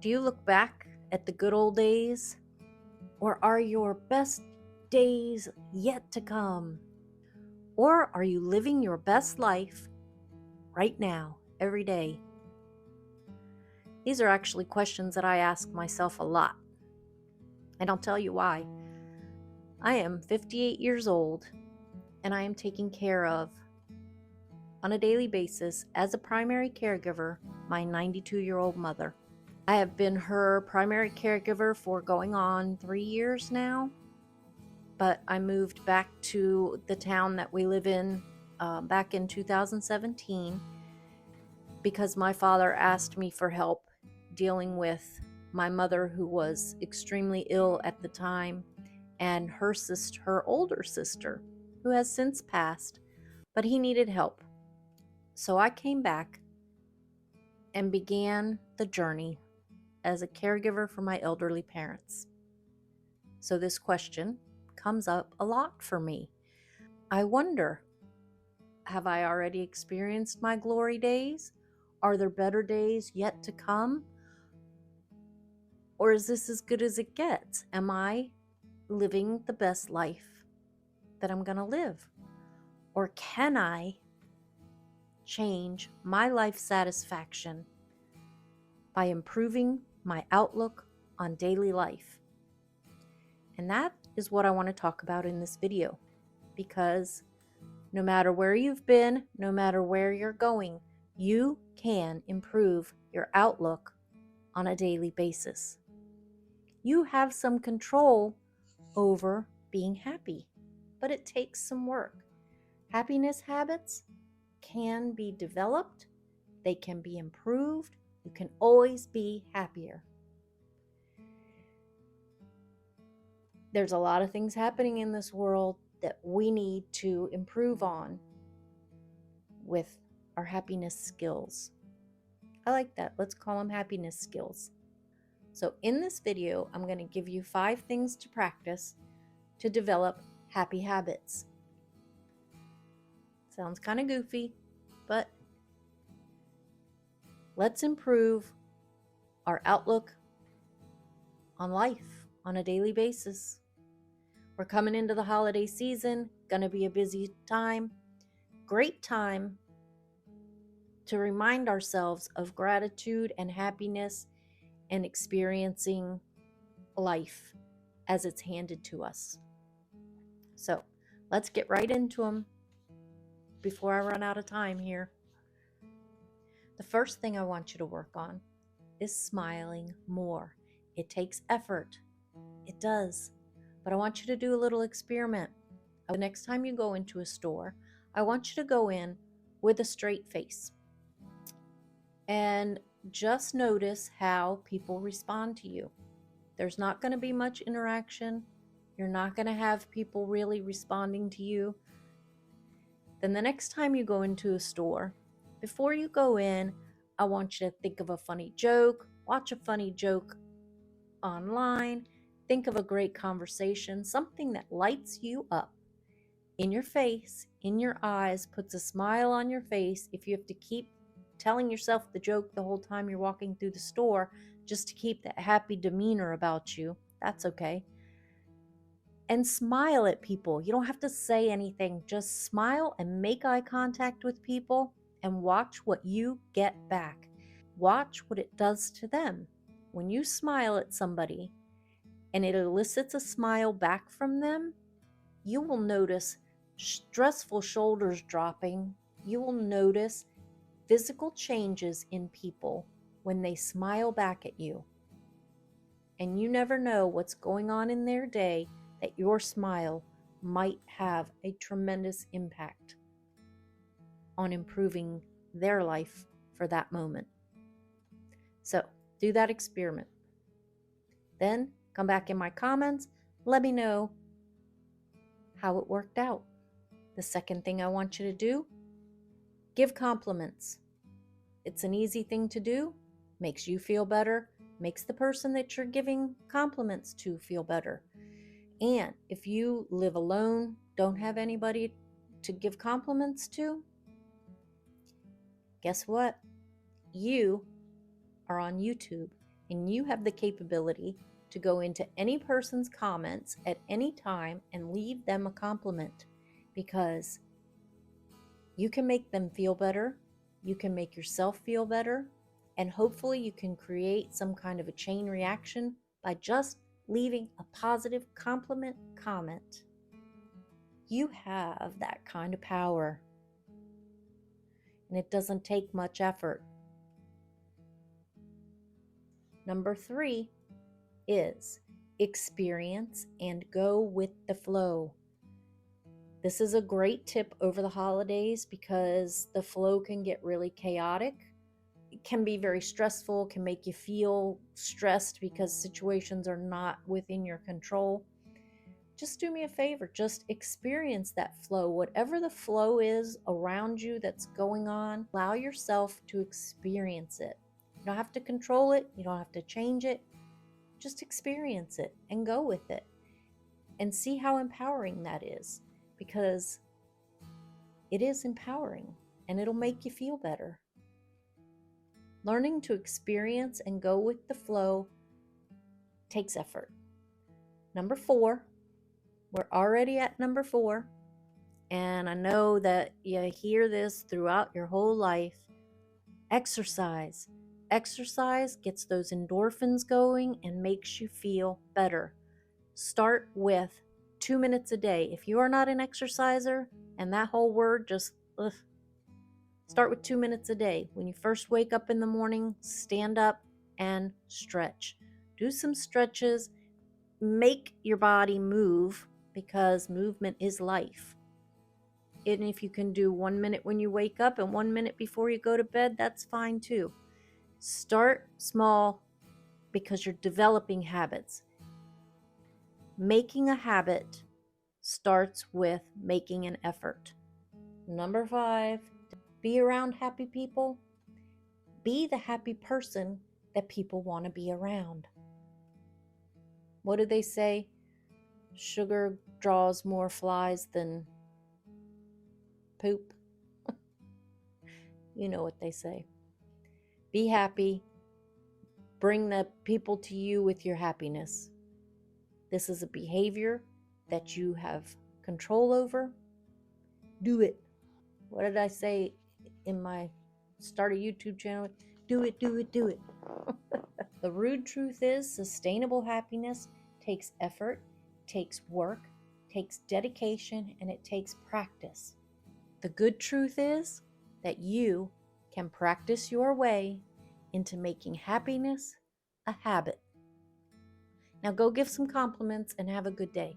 Do you look back at the good old days? Or are your best days yet to come? Or are you living your best life right now, every day? These are actually questions that I ask myself a lot. And I'll tell you why. I am 58 years old and I am taking care of, on a daily basis, as a primary caregiver, my 92-year-old mother. I have been her primary caregiver for going on 3 years now, but I moved back to the town that we live in back in 2017 because my father asked me for help dealing with my mother, who was extremely ill at the time, and her older sister, who has since passed, but he needed help. So I came back and began the journey as a caregiver for my elderly parents. So this question comes up a lot for me. I wonder, have I already experienced my glory days? Are there better days yet to come? Or is this as good as it gets? Am I living the best life that I'm going to live? Or can I change my life satisfaction by improving my outlook on daily life? And that is what I want to talk about in this video, because no matter where you've been, no matter where you're going, you can improve your outlook on a daily basis. You have some control over being happy, but it takes some work. Happiness habits can be developed, they can be improved. You can always be happier. There's a lot of things happening in this world that we need to improve on with our happiness skills. I like that. Let's call them happiness skills. So in this video, I'm going to give you 5 things to practice to develop happy habits. Sounds kind of goofy, but let's improve our outlook on life on a daily basis. We're coming into the holiday season, going to be a busy time. Great time to remind ourselves of gratitude and happiness and experiencing life as it's handed to us. So let's get right into them before I run out of time here. The first thing I want you to work on is smiling more. It takes effort. It does. But I want you to do a little experiment. The next time you go into a store, I want you to go in with a straight face and just notice how people respond to you. There's not going to be much interaction. You're not going to have people really responding to you. Then the next time you go into a store, before you go in, I want you to think of a funny joke, watch a funny joke online, think of a great conversation, something that lights you up in your face, in your eyes, puts a smile on your face. If you have to keep telling yourself the joke the whole time you're walking through the store just to keep that happy demeanor about you, that's okay. And smile at people. You don't have to say anything. Just smile and make eye contact with people and watch what you get back. Watch what it does to them. When you smile at somebody and it elicits a smile back from them, you will notice stressful shoulders dropping. You will notice physical changes in people when they smile back at you. And you never know what's going on in their day that your smile might have a tremendous impact on improving their life for that moment. So do that experiment. Then come back in my comments. Let me know how it worked out. The second thing I want you to do, give compliments. It's an easy thing to do, makes you feel better, makes the person that you're giving compliments to feel better. And if you live alone, don't have anybody to give compliments to, guess what? You are on YouTube And you have the capability to go into any person's comments at any time and leave them a compliment, because you can make them feel better, you can make yourself feel better, and hopefully you can create some kind of a chain reaction by just leaving a positive compliment comment. You have that kind of power, and it doesn't take much effort. Number 3 is experience and go with the flow. This is a great tip over the holidays because the flow can get really chaotic. It can be very stressful, can make you feel stressed because situations are not within your control. Just do me a favor, just experience that flow. Whatever the flow is around you that's going on, allow yourself to experience it. You don't have to control it, you don't have to change it. Just experience it and go with it and see how empowering that is, because it is empowering and it'll make you feel better. Learning to experience and go with the flow takes effort. Number 4, we're already at number 4, and I know that you hear this throughout your whole life. Exercise. Exercise gets those endorphins going and makes you feel better. Start with 2 minutes a day. If you are not an exerciser, and that whole word just, start with 2 minutes a day. When you first wake up in the morning, stand up and stretch. Do some stretches. Make your body move, because movement is life. And if you can do 1 minute when you wake up and 1 minute before you go to bed, that's fine too. Start small, because you're developing habits. Making a habit starts with making an effort. Number 5, be around happy people. Be the happy person that people want to be around. What do they say? Sugar draws more flies than poop. You know what they say. Be happy. Bring the people to you with your happiness. This is a behavior that you have control over. Do it. What did I say in my start a YouTube channel? Do it, do it, do it. The rude truth is, sustainable happiness takes effort, takes work, takes dedication, and it takes practice. The good truth is that you can practice your way into making happiness a habit. Now go give some compliments and have a good day.